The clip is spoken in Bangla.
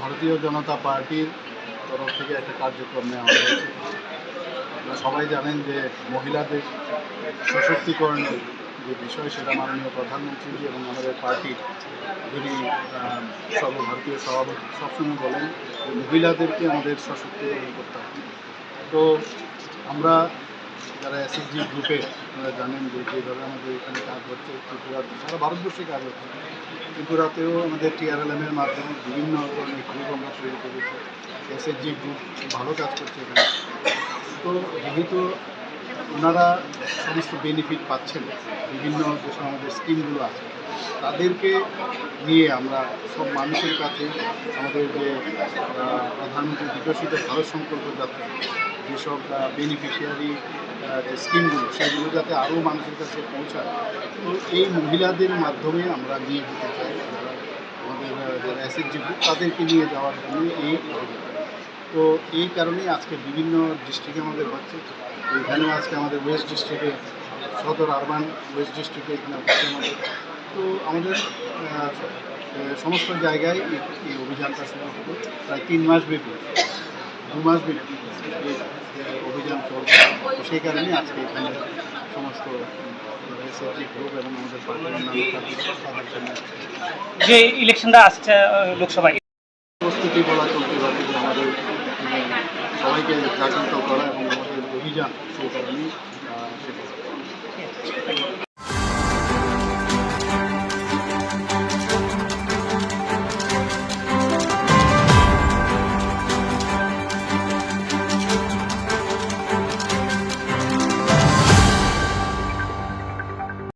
ভারতীয় জনতা পার্টির তরফ থেকে একটা কার্যক্রম নেওয়া হয়েছে। আপনারা সবাই জানেন যে মহিলাদের সশক্তিকরণের যে বিষয়, সেটা মাননীয় প্রধানমন্ত্রী এবং আমাদের পার্টির যিনি সর্বভারতীয় সভাপতি সবসময় বলেন যে মহিলাদেরকে আমাদের সশক্তিকরণ করতে হবে। তো আমরা যারা এসএসজি গ্রুপে, আপনারা জানেন যে যেভাবে আমাদের এখানে কাজ হচ্ছে, ত্রিপুরাতে সারা ভারতবর্ষে কাজ হচ্ছে, ত্রিপুরাতেও আমাদের টিআরএলএমের মাধ্যমে বিভিন্ন ধরনের গ্রুপ আমরা তৈরি করেছি। এসএসজি গ্রুপ ভালো কাজ করছে এখানে। তো যেহেতু ওনারা সমস্ত বেনিফিট পাচ্ছেন, বিভিন্ন যেসব আমাদের স্কিমগুলো আছে, তাদেরকে নিয়ে আমরা সব মানুষের কাছে আমাদের যে প্রধানমন্ত্রী বিকশিত ভারত সংকল্প যাত্রা, যেসব বেনিফিশিয়ারি যে স্কিমগুলো, সেগুলো যাতে আরও মানুষের কাছে পৌঁছায়, তো এই মহিলাদের মাধ্যমে আমরা নিয়ে যেতে চাই। আমাদের যারা এসএসজি গ্রুপ, তাদেরকে নিয়ে যাওয়ার জন্য এই আবেদন। তো এই কারণেই আজকে বিভিন্ন ডিস্ট্রিক্টে আমাদের হচ্ছে। এখানেও আজকে আমাদের ওয়েস্ট ডিস্ট্রিক্টে, সদর আরবান ওয়েস্ট ডিস্ট্রিক্টে এখানে হচ্ছে আমাদের। তো আমাদের সমস্ত জায়গায় এই অভিযানটা শুরু হবে। প্রায় 3 মাস ব্যাপী, 2 মাস ব্যাপী এই অভিযান চলছে। তো সেই কারণেই আজকে এখানে সমস্ত এসএসজি গ্রুপ এবং আমাদের পার্টির অন্যান্য তাদের জন্য যে ইলেকশনটা আসছে লোকসভায়, প্রস্তুতি বলা চলতে পারে যে আমাদের সবাইকে জাগ্রত করা এবং আমাদের অভিযান, সেই কারণেই সেটা।